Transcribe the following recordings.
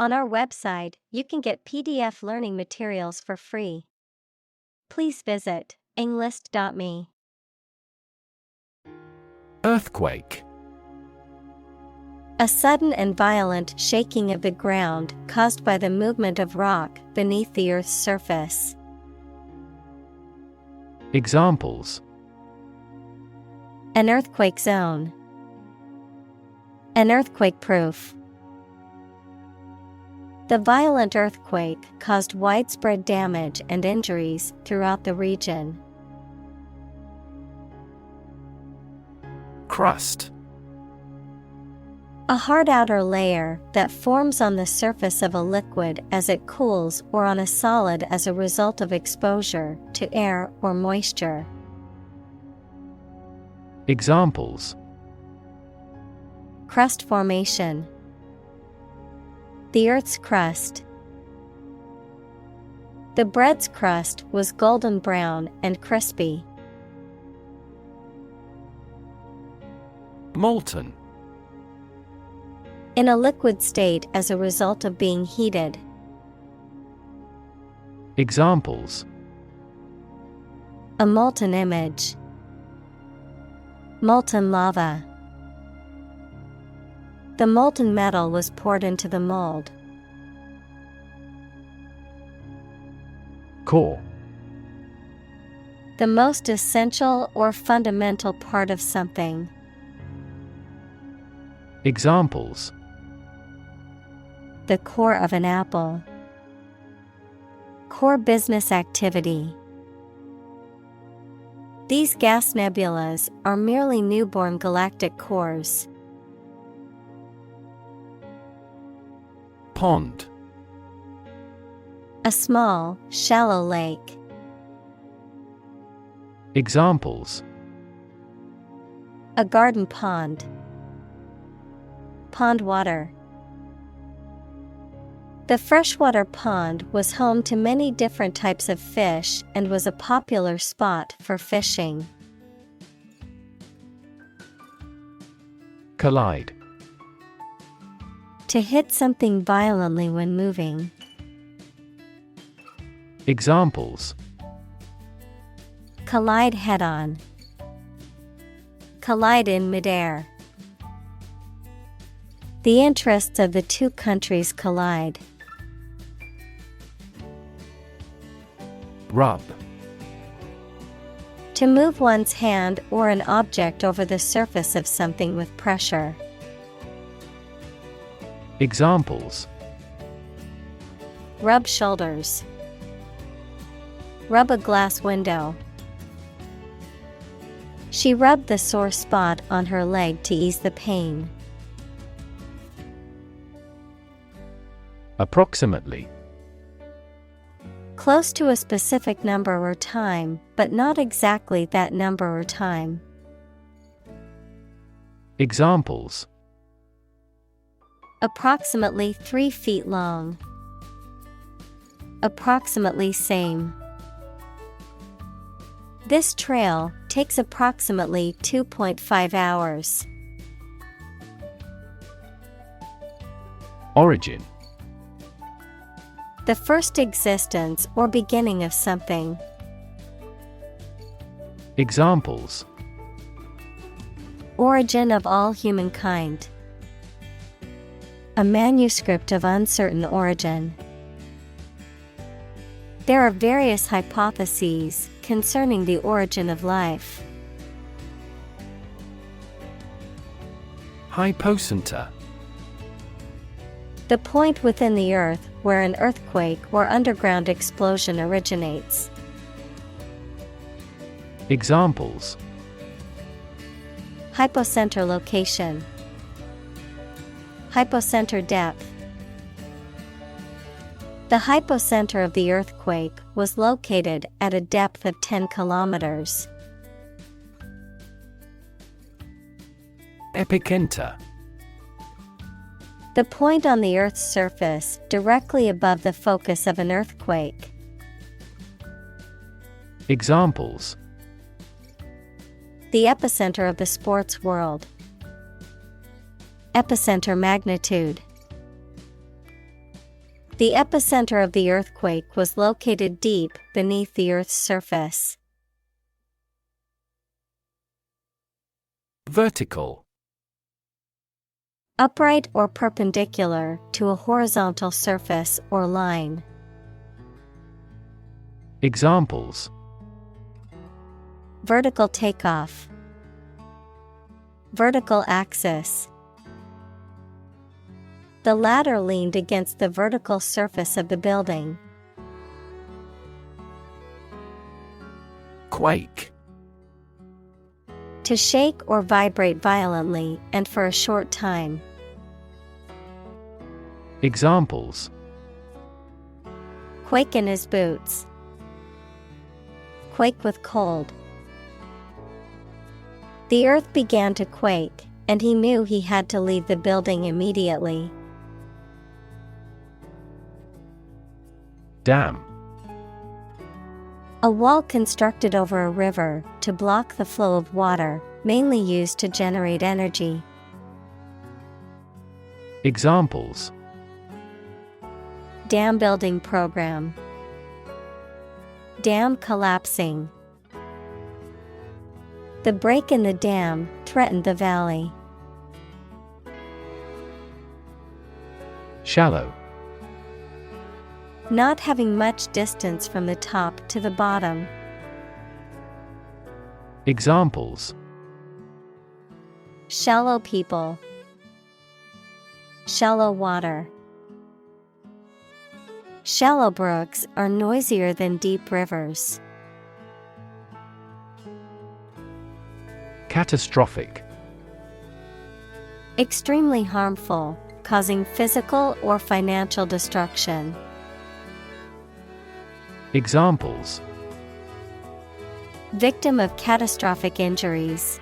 On our website, you can get PDF learning materials for free. Please visit englist.me. Earthquake. A sudden and violent shaking of the ground caused by the movement of rock beneath the Earth's surface. Examples: An earthquake zone. An earthquake-proof. The violent earthquake caused widespread damage and injuries throughout the region. Crust. A hard outer layer that forms on the surface of a liquid as it cools or on a solid as a result of exposure to air or moisture. Examples: Crust formation. The Earth's crust. The bread's crust was golden brown and crispy. Molten. In a liquid state as a result of being heated. Examples: A molten image. Molten lava. The molten metal was poured into the mold. Core. The most essential or fundamental part of something. Examples: The core of an apple. Core business activity. These gas nebulas are merely newborn galactic cores. Pond. A small, shallow lake. Examples: A garden pond. Pond water. The freshwater pond was home to many different types of fish and was a popular spot for fishing. Collide. To hit something violently when moving. Examples: Collide head-on. Collide in midair. The interests of the two countries collide. Rub. To move one's hand or an object over the surface of something with pressure. Examples: Rub shoulders. Rub a glass window. She rubbed the sore spot on her leg to ease the pain. Approximately. Close to a specific number or time, but not exactly that number or time. Examples: Approximately 3 feet long. Approximately same. This trail takes approximately 2.5 hours. Origin. The first existence or beginning of something. Examples: Origin of all humankind. A manuscript of uncertain origin. There are various hypotheses concerning the origin of life. Hypocenter. The point within the earth where an earthquake or underground explosion originates. Examples: Hypocenter location. Hypocenter depth. The hypocenter of the earthquake was located at a depth of 10 kilometers. Epicenter. The point on the Earth's surface directly above the focus of an earthquake. Examples: The epicenter of the sports world. Epicenter magnitude. The epicenter of the earthquake was located deep beneath the Earth's surface. Vertical. Upright or perpendicular to a horizontal surface or line. Examples: Vertical takeoff. Vertical axis. The ladder leaned against the vertical surface of the building. Quake. To shake or vibrate violently and for a short time. Examples: Quake in his boots. Quake with cold. The earth began to quake, and he knew he had to leave the building immediately. Dam. A wall constructed over a river to block the flow of water, mainly used to generate energy. Examples: Dam building program. Dam collapsing. The break in the dam threatened the valley. Shallow. Not having much distance from the top to the bottom. Examples: Shallow people. Shallow water. Shallow brooks are noisier than deep rivers. Catastrophic. Extremely harmful, causing physical or financial destruction. Examples: Victim of catastrophic injuries.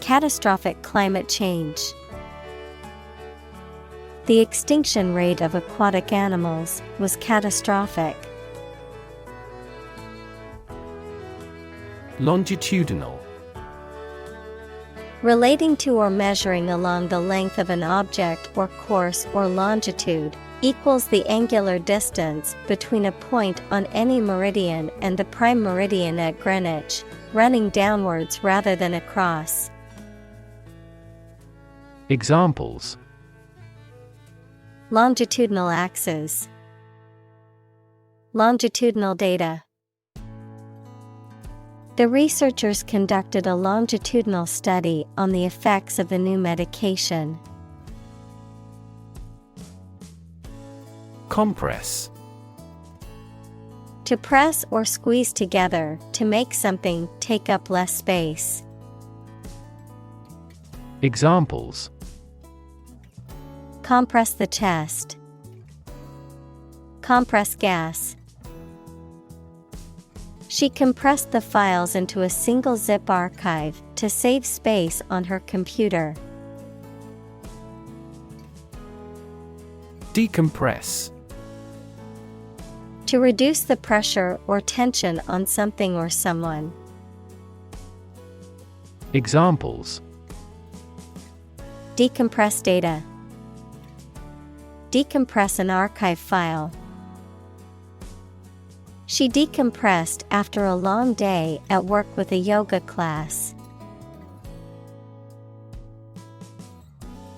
Catastrophic climate change. The extinction rate of aquatic animals was catastrophic. Longitudinal. Relating to or measuring along the length of an object or course or longitude, equals the angular distance between a point on any meridian and the prime meridian at Greenwich, running downwards rather than across. Examples: Longitudinal axes. Longitudinal data. The researchers conducted a longitudinal study on the effects of the new medication. Compress. To press or squeeze together to make something take up less space. Examples: Compress the chest. Compress gas. She compressed the files into a single zip archive to save space on her computer. Decompress. To reduce the pressure or tension on something or someone. Examples: Decompress data. Decompress an archive file. She decompressed after a long day at work with a yoga class.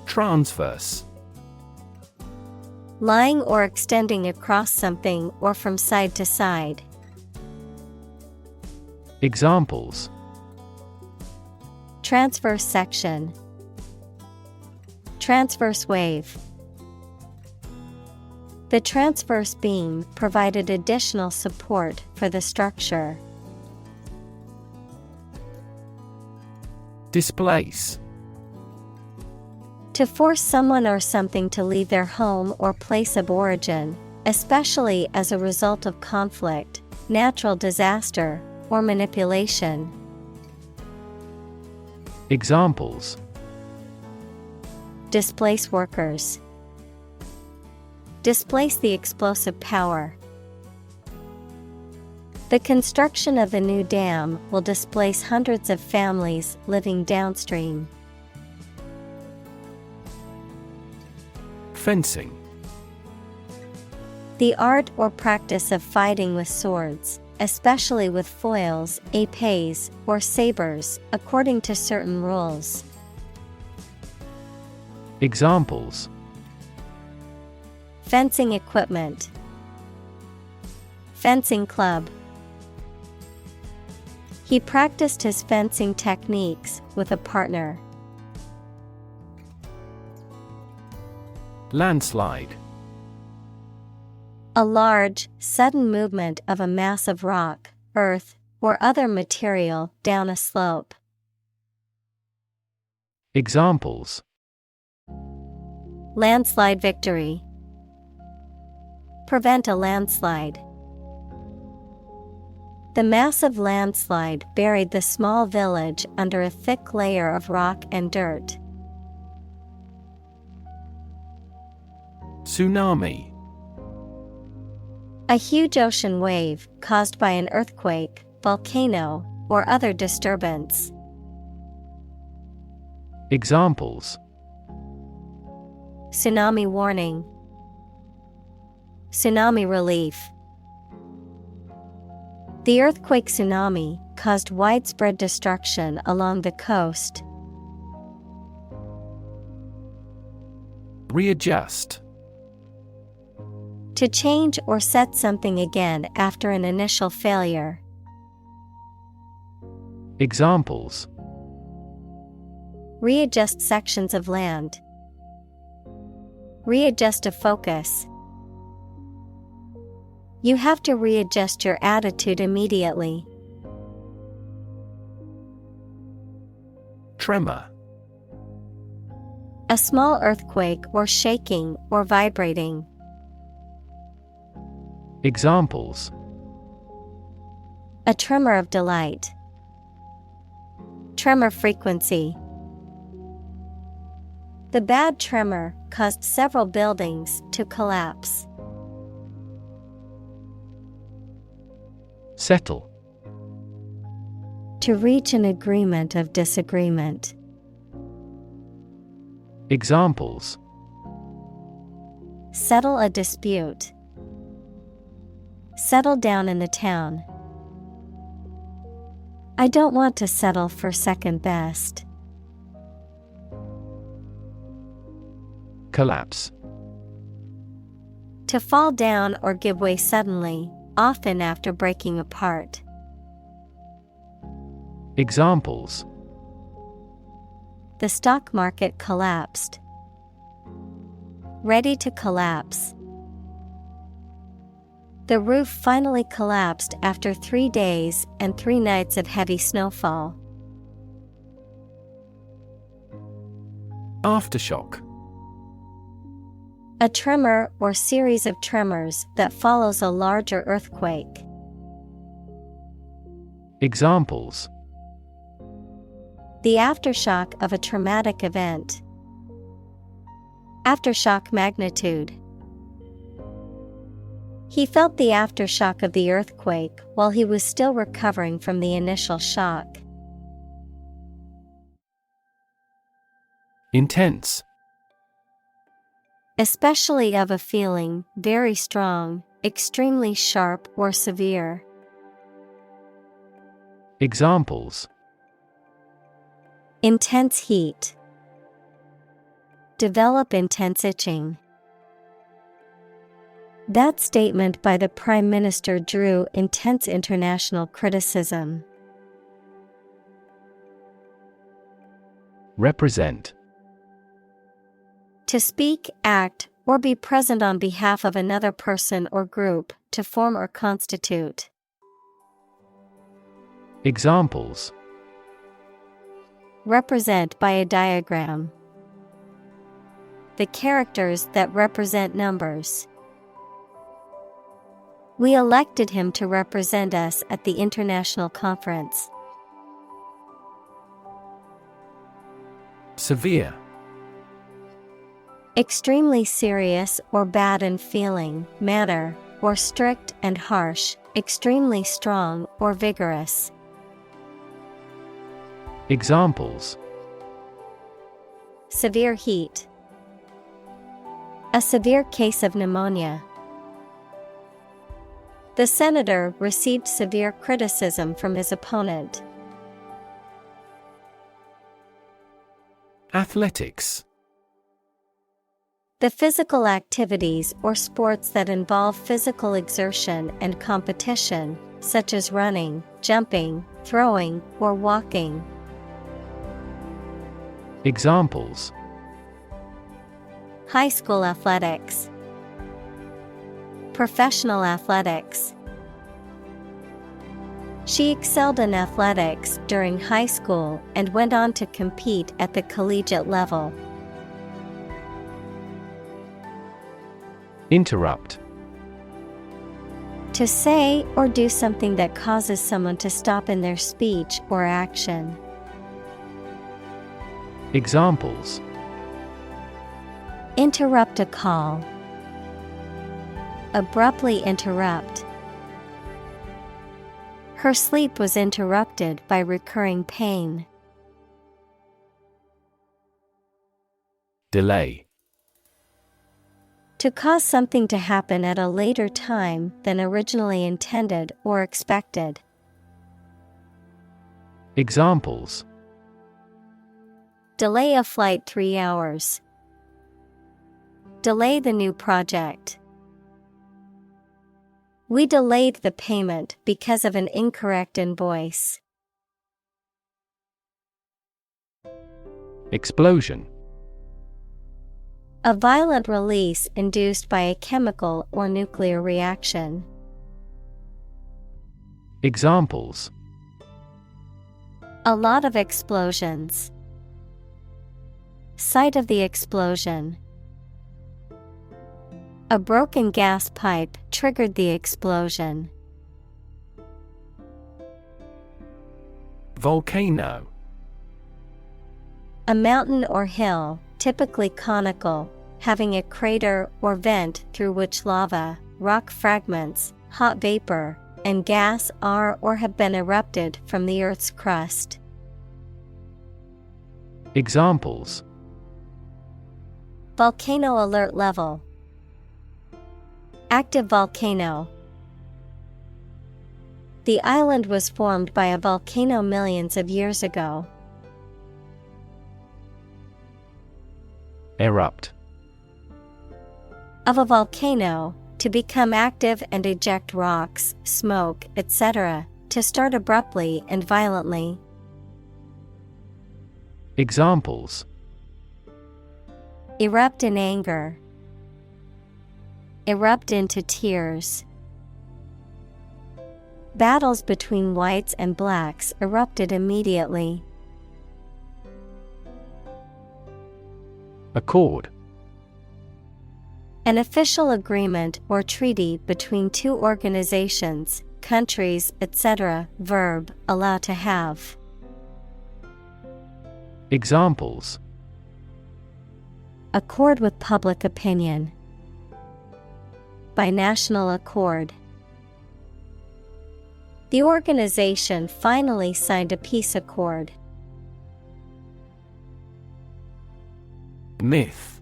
Transverse. Lying or extending across something or from side to side. Examples: Transverse section. Transverse wave. The transverse beam provided additional support for the structure. Displace. To force someone or something to leave their home or place of origin, especially as a result of conflict, natural disaster, or manipulation. Examples: Displace workers. Displace the explosive power. The construction of the new dam will displace hundreds of families living downstream. Fencing. The art or practice of fighting with swords, especially with foils, épées, or sabers, according to certain rules. Examples: Fencing equipment. Fencing club. He practiced his fencing techniques with a partner. Landslide. A large, sudden movement of a mass of rock, earth, or other material down a slope. Examples: Landslide victory. Prevent a landslide. The massive landslide buried the small village under a thick layer of rock and dirt. Tsunami. A huge ocean wave caused by an earthquake, volcano, or other disturbance. Examples: Tsunami warning. Tsunami relief. The earthquake tsunami caused widespread destruction along the coast. Readjust. To change or set something again after an initial failure. Examples: Readjust sections of land. Readjust a focus. You have to readjust your attitude immediately. Tremor. A small earthquake or shaking or vibrating. Examples: A tremor of delight. Tremor frequency. The bad tremor caused several buildings to collapse. Settle. To reach an agreement of disagreement. Examples: Settle a dispute. Settle down in the town. I don't want to settle for second best. Collapse. To fall down or give way suddenly, often after breaking apart. Examples: The stock market collapsed. Ready to collapse. The roof finally collapsed after 3 days and 3 nights of heavy snowfall. Aftershock. A tremor or series of tremors that follows a larger earthquake. Examples: The aftershock of a traumatic event. Aftershock magnitude. He felt the aftershock of the earthquake while he was still recovering from the initial shock. Intense. Especially of a feeling very strong, extremely sharp or severe. Examples: Intense heat. Develop intense itching. That statement by the Prime Minister drew intense international criticism. Represent. To speak, act, or be present on behalf of another person or group, to form or constitute. Examples: Represent by a diagram. The characters that represent numbers. We elected him to represent us at the international conference. Severe. Extremely serious or bad in feeling, manner, or strict and harsh, extremely strong or vigorous. Examples: Severe heat. A severe case of pneumonia. The senator received severe criticism from his opponent. Athletics. The physical activities or sports that involve physical exertion and competition, such as running, jumping, throwing, or walking. Examples: High school athletics, professional athletics. She excelled in athletics during high school and went on to compete at the collegiate level. Interrupt. To say or do something that causes someone to stop in their speech or action. Examples: Interrupt a call. Abruptly interrupt. Her sleep was interrupted by recurring pain. Delay. To cause something to happen at a later time than originally intended or expected. Examples: Delay a flight 3 hours. Delay the new project. We delayed the payment because of an incorrect invoice. Explosion. A violent release induced by a chemical or nuclear reaction. Examples: A lot of explosions. Site of the explosion. A broken gas pipe triggered the explosion. Volcano. A mountain or hill, typically conical, having a crater or vent through which lava, rock fragments, hot vapor, and gas are or have been erupted from the Earth's crust. Examples: Volcano alert level. Active volcano. The island was formed by a volcano millions of years ago. Erupt. Of a volcano, to become active and eject rocks, smoke, etc., to start abruptly and violently. Examples: Erupt in anger. Erupt into tears. Battles between whites and blacks erupted immediately. Accord. An official agreement or treaty between two organizations, countries, etc. Verb, allow to have. Examples: Accord with public opinion. By national accord. The organization finally signed a peace accord. Myth.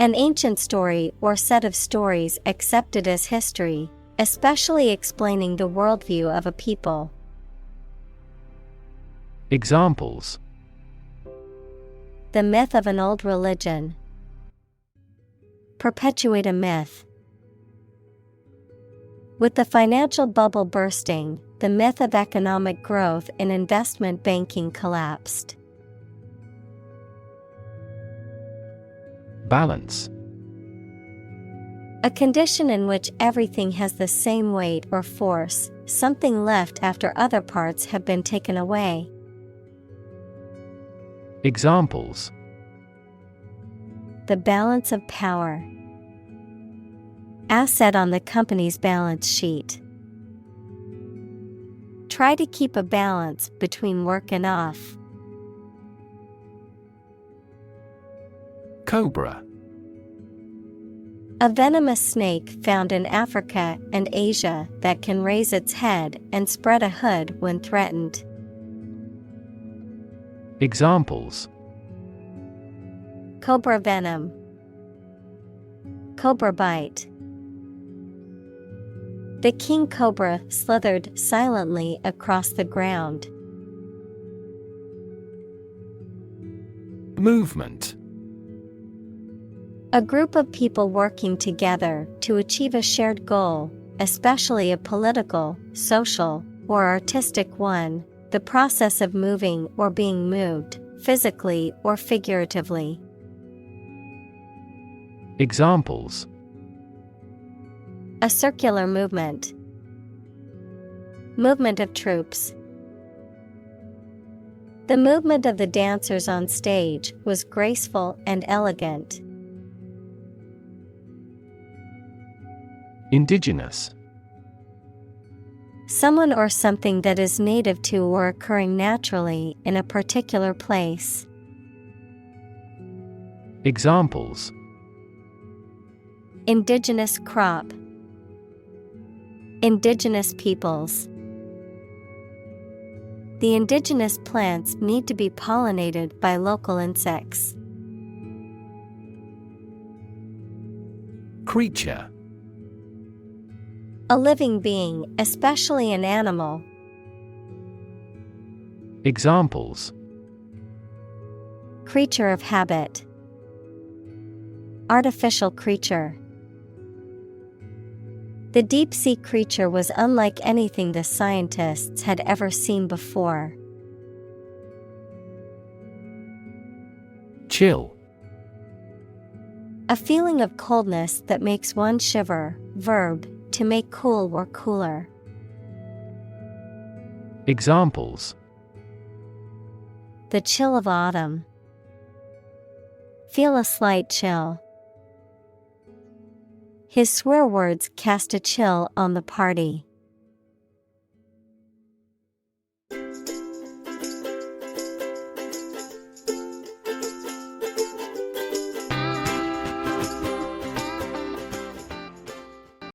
An ancient story or set of stories accepted as history, especially explaining the worldview of a people. Examples: The myth of an old religion. Perpetuate a myth. With the financial bubble bursting, the myth of economic growth in investment banking collapsed. Balance. A condition in which everything has the same weight or force, something left after other parts have been taken away. Examples: The balance of power. Asset on the company's balance sheet. Try to keep a balance between work and off. Cobra. A venomous snake found in Africa and Asia that can raise its head and spread a hood when threatened. Examples: Cobra venom. Cobra bite. The king cobra slithered silently across the ground. Movement. A group of people working together to achieve a shared goal, especially a political, social, or artistic one, the process of moving or being moved, physically or figuratively. Examples: A circular movement. Movement of troops. The movement of the dancers on stage was graceful and elegant. Indigenous. Someone or something that is native to or occurring naturally in a particular place. Examples: Indigenous crop. Indigenous peoples. The indigenous plants need to be pollinated by local insects. Creature. A living being, especially an animal. Examples: Creature of habit. Artificial creature. The deep-sea creature was unlike anything the scientists had ever seen before. Chill. A feeling of coldness that makes one shiver. Verb, to make cool or cooler. Examples: The chill of autumn. Feel a slight chill. His swear words cast a chill on the party.